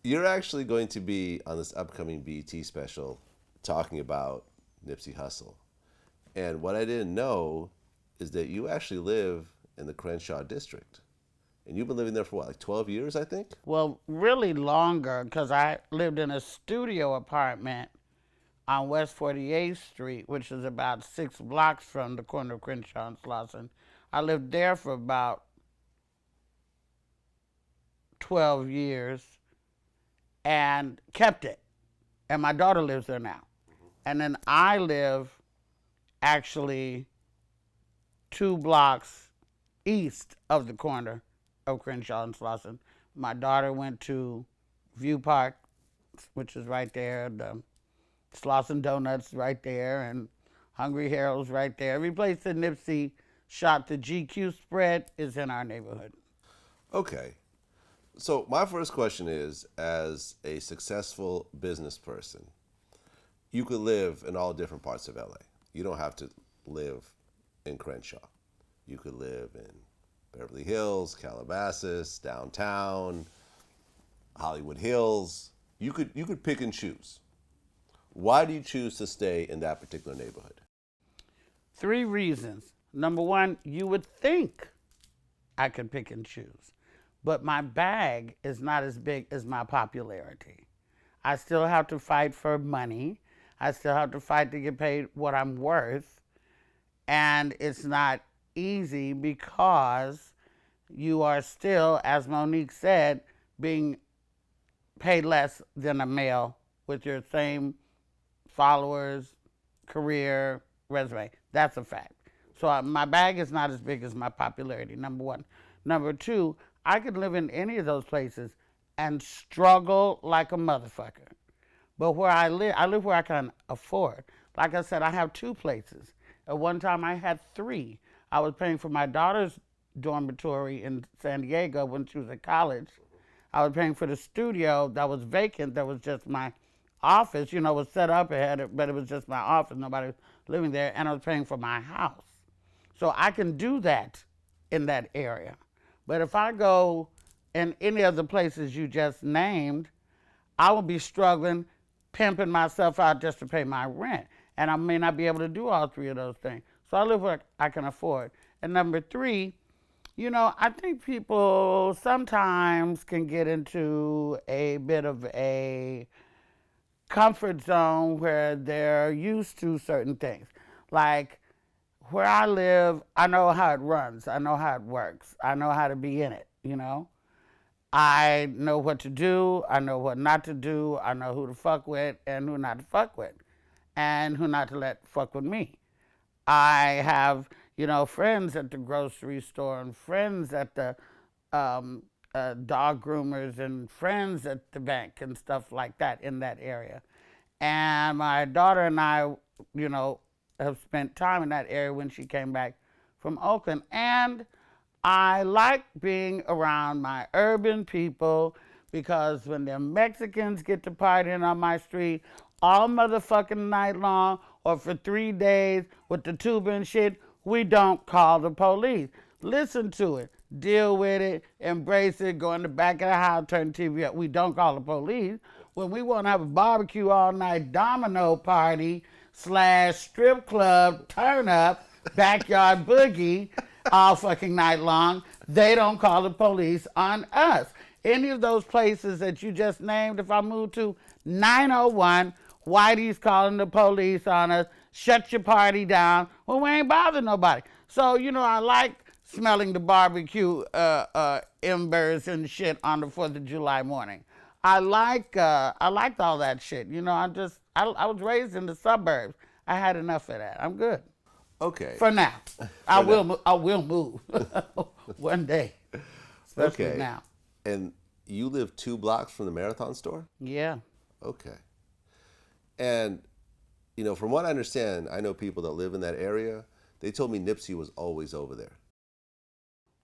you're actually going to be on this upcoming BET special talking about Nipsey Hussle. And what I didn't know is that you actually live in the Crenshaw district. And you've been living there for what, like 12 years, I think? Well, really longer because I lived in a studio apartment on West 48th Street, which is about 6 blocks from the corner of Crenshaw and Slauson. I lived there for about 12 years and kept it. And my daughter lives there now. And then I live actually 2 blocks east of the corner of Crenshaw and Slauson. My daughter went to View Park, which is right there. The Slauson Donuts right there, and Hungry Harold's right there. Every place that Nipsey shot the GQ spread is in our neighborhood. Okay. So my first question is, as a successful business person, you could live in all different parts of LA. You don't have to live in Crenshaw. You could live in Beverly Hills, Calabasas, downtown, Hollywood Hills. You could pick and choose. Why do you choose to stay in that particular neighborhood? 3 reasons. Number one, you would think I could pick and choose, but my bag is not as big as my popularity. I still have to fight for money. I still have to fight to get paid what I'm worth. And it's not easy because you are still, as Monique said, being paid less than a male with your same followers, career, resume. That's a fact. So my bag is not as big as my popularity, number one. Number two, I could live in any of those places and struggle like a motherfucker. But where I live where I can afford. Like I said, I have 2 places. At one time I had 3. I was paying for my daughter's dormitory in San Diego when she was at college. I was paying for the studio that was vacant, that was just my office, was set up ahead, but it was just my office, nobody was living there, and I was paying for my house. So I can do that in that area. But if I go in any of the places you just named, I will be struggling, pimping myself out just to pay my rent. And I may not be able to do all 3 of those things. So I live where I can afford. And number 3, I think people sometimes can get into a bit of a comfort zone where they're used to certain things. Like where I live, I know how it runs. I know how it works. I know how to be in it. I know what to do. I know what not to do. I know who to fuck with and who not to fuck with and who not to let fuck with me. I have, friends at the grocery store and friends at the dog groomers and friends at the bank and stuff like that in that area. And my daughter and I, have spent time in that area when she came back from Oakland. And I like being around my urban people because when the Mexicans get to partying on my street all motherfucking night long or for 3 days with the tuba and shit, we don't call the police. Listen to it, deal with it, embrace it, go in the back of the house, turn the TV up. We don't call the police. When we want to have a barbecue all night domino party / strip club turn up, backyard boogie all fucking night long, they don't call the police on us. Any of those places that you just named, if I move to 901, Whitey's calling the police on us, shut your party down. Well, we ain't bothering nobody. So, I like smelling the barbecue embers and shit on the 4th of July morning. I liked all that shit. I was raised in the suburbs. I had enough of that. I'm good. Okay. For now. I will move one day. Especially Okay. now. And you live 2 blocks from the Marathon store? Yeah. Okay. And, from what I understand, I know people that live in that area. They told me Nipsey was always over there.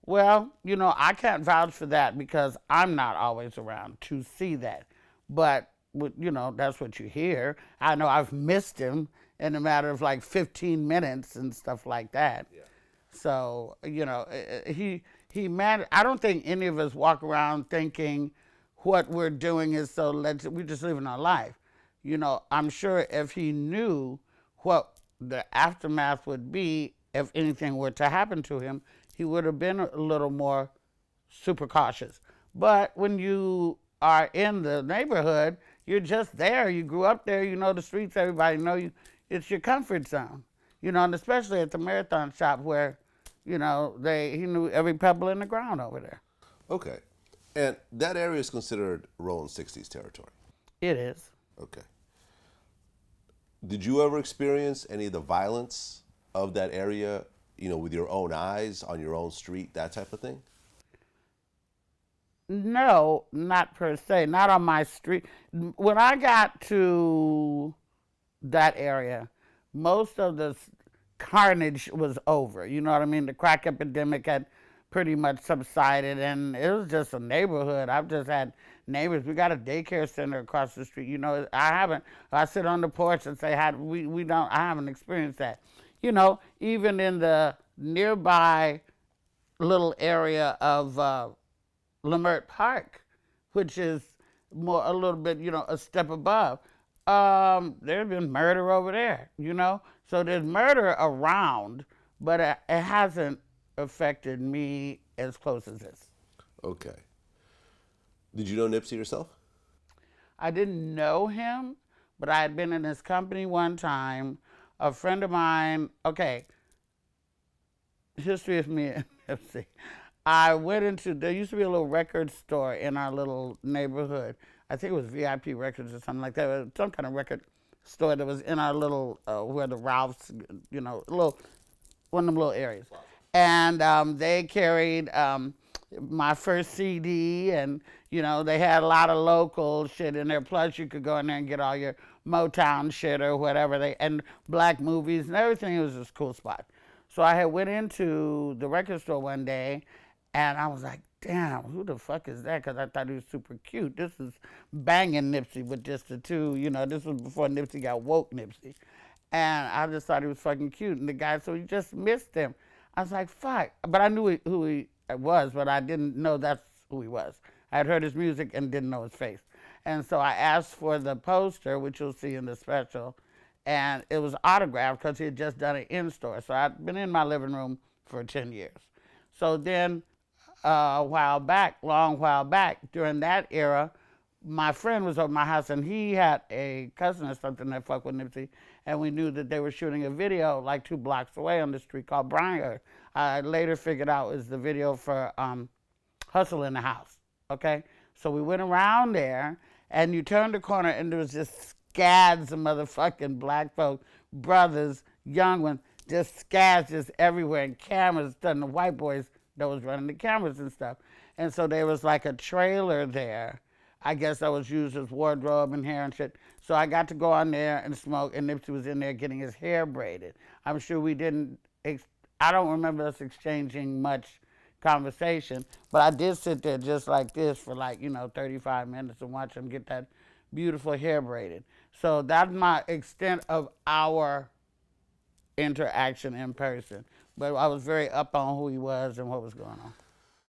Well, I can't vouch for that because I'm not always around to see that. But, that's what you hear. I know I've missed him in a matter of like 15 minutes and stuff like that. Yeah. So, he I don't think any of us walk around thinking what we're doing is so we're just living our life. I'm sure if he knew what the aftermath would be if anything were to happen to him, he would have been a little more super cautious. But when you are in the neighborhood, you're just there. You grew up there. You know the streets. Everybody know you. It's your comfort zone. And especially at the marathon shop where, he knew every pebble in the ground over there. Okay. And that area is considered Rolling 60s territory. It is. Okay. Did you ever experience any of the violence of that area, with your own eyes, on your own street, that type of thing? No, not per se. Not on my street. When I got to that area, most of the carnage was over. You know what I mean? The crack epidemic had pretty much subsided, and it was just a neighborhood. I've just had neighbors. We got a daycare center across the street. I sit on the porch and say, I haven't experienced that. Even in the nearby little area of Lamert Park, which is a little bit, a step above. There's been murder over there, So there's murder around, but it hasn't affected me as close as this. Okay. Did you know Nipsey yourself? I didn't know him, but I had been in his company one time. A friend of mine, history of me and Nipsey. I went there used to be a little record store in our little neighborhood. I think it was VIP Records or something like that. Some kind of record store that was in our little, where the Ralphs, one of them little areas. And they carried my first CD, and, they had a lot of local shit in there. Plus, you could go in there and get all your Motown shit or whatever, and black movies and everything. It was just a cool spot. So I had went into the record store one day, and I was like, damn, who the fuck is that? Because I thought he was super cute. This is banging Nipsey with just the two. This was before Nipsey got woke Nipsey. And I just thought he was fucking cute. And the guy, so he just missed him. I was like, fuck. But I knew who he was, but I didn't know that's who he was. I had heard his music and didn't know his face. And so I asked for the poster, which you'll see in the special, and it was autographed because he had just done it in-store. So I'd been in my living room for 10 years. So then long while back, during that era, my friend was over my house, and he had a cousin or something that fucked with Nipsey, and we knew that they were shooting a video like 2 blocks away on the street called Bryant. I later figured out it was the video for Hustle in the House, okay? So we went around there, and you turned the corner, and there was just scads of motherfucking black folk, brothers, young ones, just scads just everywhere, and cameras, done the white boys that was running the cameras and stuff. And so there was like a trailer there, I guess that was used as wardrobe and hair and shit. So I got to go on there and smoke, and Nipsey was in there getting his hair braided. I'm sure we didn't, I don't remember us exchanging much conversation, but I did sit there just like this for 35 minutes and watch him get that beautiful hair braided. So that's my extent of our interaction in person. But I was very up on who he was and what was going on.